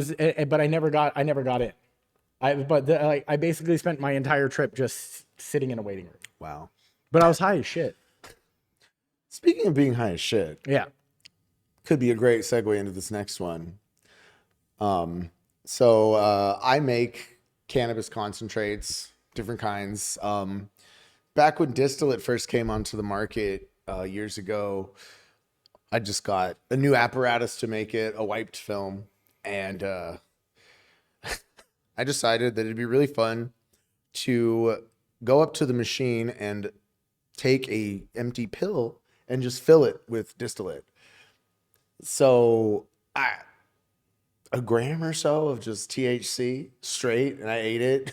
never got in. I basically spent my entire trip just sitting in a waiting room. Wow. But I was high as shit. Speaking of being high as shit. Yeah. Could be a great segue into this next one. So I make cannabis concentrates, different kinds. Back when distillate first came onto the market years ago, I just got a new apparatus to make it, a wiped film, and I decided that it'd be really fun to go up to the machine and take a empty pill and just fill it with distillate. So a gram or so of just THC straight, and I ate it.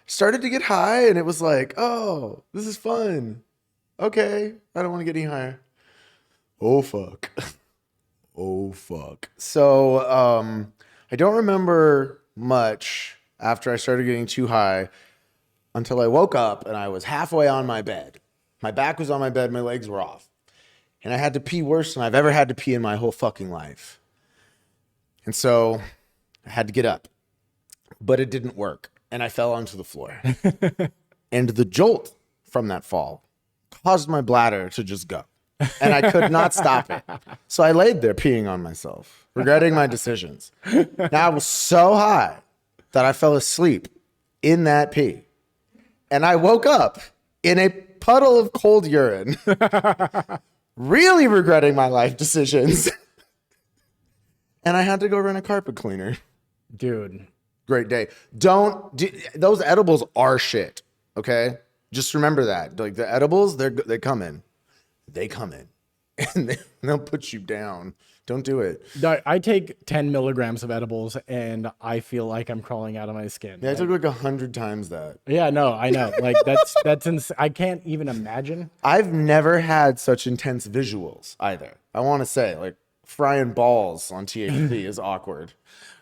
Started to get high, and it was like, oh, this is fun. Okay, I don't want to get any higher. Oh, fuck. Oh, fuck. So I don't remember much after I started getting too high until I woke up, and I was halfway on my bed. My back was on my bed, my legs were off. And I had to pee worse than I've ever had to pee in my whole fucking life. And so I had to get up. But it didn't work. And I fell onto the floor. And the jolt from that fall caused my bladder to just go. And I could not stop it. So I laid there peeing on myself, regretting my decisions. Now I was so high that I fell asleep in that pee. And I woke up in a puddle of cold urine. Really regretting my life decisions. And I had to go rent a carpet cleaner. Dude. Great day. Those edibles are shit. Okay? Just remember that. Like the edibles, they come in. They come in. And they'll put you down. Don't do it. I take 10 milligrams of edibles, and I feel like I'm crawling out of my skin. Yeah, I took like 100 times that. Yeah, no, I know. Like that's I can't even imagine. I've never had such intense visuals either. I want to say, like, frying balls on THC is awkward.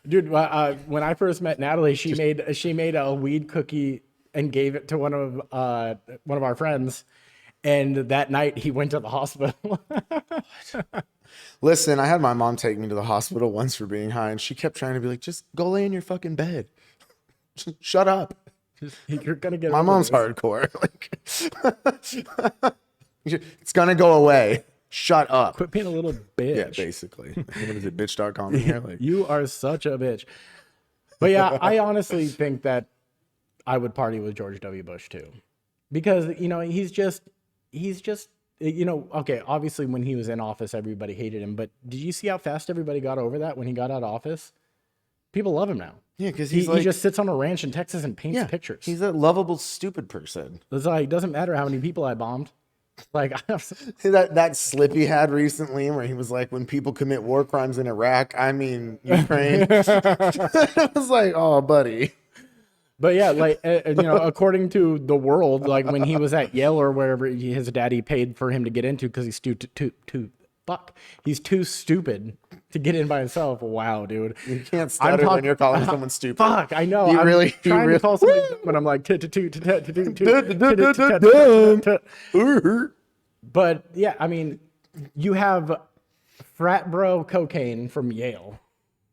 Dude, when I first met Natalie, she made a weed cookie and gave it to one of our friends, and that night he went to the hospital. Listen, I had my mom take me to the hospital once for being high, and she kept trying to be like, just go lay in your fucking bed. Just shut up. You're gonna get My over mom's this. hardcore. Like, it's gonna go away. Shut up. Quit being a little bitch. Yeah, basically. What is it, bitch.com in here? Like, You are such a bitch. But yeah, I honestly think that I would party with George W. Bush too. Because, he's just, okay, obviously when he was in office, everybody hated him. But did you see how fast everybody got over that when he got out of office? People love him now. yeah, because He just sits on a ranch in Texas and paints yeah, pictures. he's a lovable, stupid person. It's like, it doesn't matter how many people I bombed. Like, See that slip he had recently where he was like, when people commit war crimes in Iraq, I mean, Ukraine. It was like, oh, buddy. but yeah, like, according to the world, like when he was at Yale or wherever his daddy paid for him to get into because he's he's too stupid to get in by himself. Wow, dude. You can't stutter when you're calling someone stupid. Fuck, I know. You I'm really- trying to call somebody dumb, and I'm like, but yeah, I mean, you have frat bro cocaine from Yale.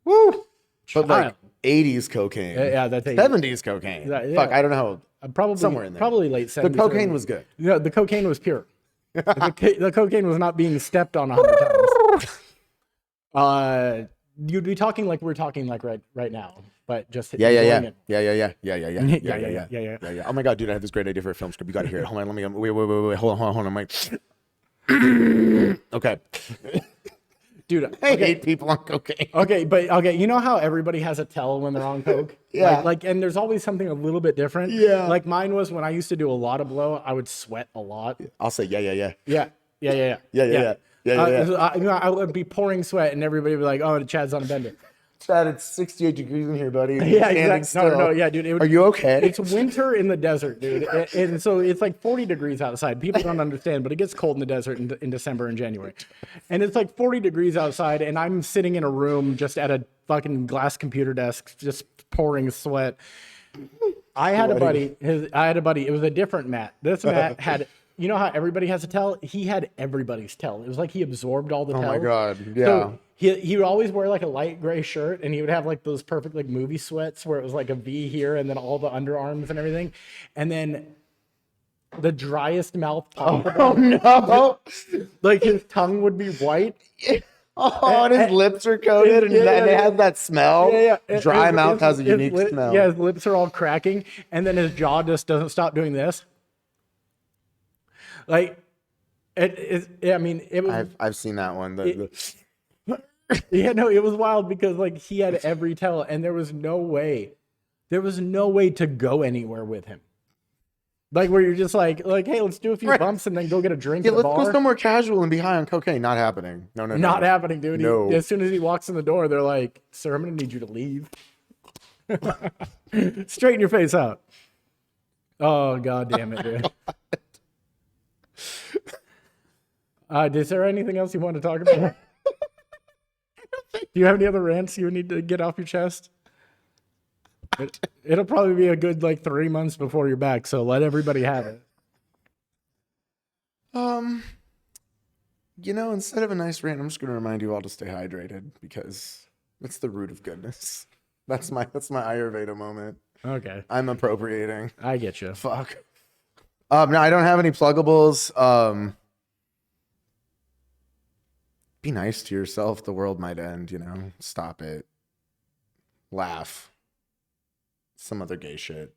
Woo! But like Child. 80s cocaine. Yeah, that's 70s cocaine. Yeah. Fuck, I don't know. Probably Somewhere in there. Probably late 70s. The cocaine was good. No, the cocaine was pure. The cocaine was not being stepped on 100 times. You'd be talking like we're talking like right now, but just Yeah. enjoying it. Yeah. Oh my god, dude, I have this great idea for a film script. You gotta hear it. Hold on, let me wait. Hold on. I'm like, okay. Dude, I hate people on cocaine. Okay, you know how everybody has a tell when they're on coke? Yeah. Like, and there's always something a little bit different. Yeah. Like mine was when I used to do a lot of blow, I would sweat a lot. I'll say yeah. Yeah. I would be pouring sweat, and everybody would be like, "Oh, Chad's on a bender." Chad, it's 68 degrees in here, buddy. Yeah, Standing exactly. No, still. yeah, dude. Are you okay? It's winter in the desert, dude, and so it's like 40 degrees outside. People don't understand, but it gets cold in the desert in December and January, and it's like 40 degrees outside, and I'm sitting in a room just at a fucking glass computer desk, just pouring sweat. I had a buddy. It was a different Matt. This Matt had. You know how everybody has a tell? He had everybody's tell. It was like he absorbed all the tells. Oh my god, yeah. So he would always wear like a light gray shirt, and he would have like those perfect like movie sweats where it was like a V here and then all the underarms and everything. And then the driest mouth possible. Oh no. Like his tongue would be white. Oh, and his lips are coated, and it has that smell. Yeah. Dry mouth has a unique smell. Yeah, his lips are all cracking, and then his jaw just doesn't stop doing this. Like, it was. I've seen that one. Yeah, no, it was wild because like he had every tell, and there was no way to go anywhere with him. Like where you're just like, hey, let's do a few bumps and then go get a drink Yeah, at the let's bar. go somewhere casual and be high on cocaine. Not happening. No. Not happening, dude. No. As soon as he walks in the door, they're like, "Sir, I'm gonna need you to leave." Straighten your face out. Oh god damn it, dude. Is there anything else you want to talk about? Do you have any other rants you need to get off your chest? It'll probably be a good like 3 months before you're back, so let everybody have it. Instead of a nice rant, I'm just gonna remind you all to stay hydrated because it's the root of goodness. That's my Ayurveda moment. Okay, I'm appropriating. I get you. Fuck. No, I don't have any pluggables. Be nice to yourself. The world might end, Stop it. Laugh. Some other gay shit.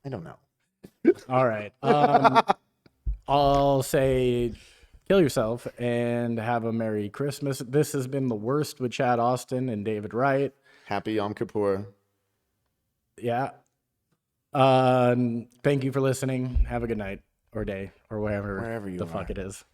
I don't know. All right. I'll say kill yourself and have a Merry Christmas. This has been The Worst with Chad Austin and David Wright. Happy Yom Kippur. Yeah. Thank you for listening. Have a good night or day or wherever you the are. fuck it is.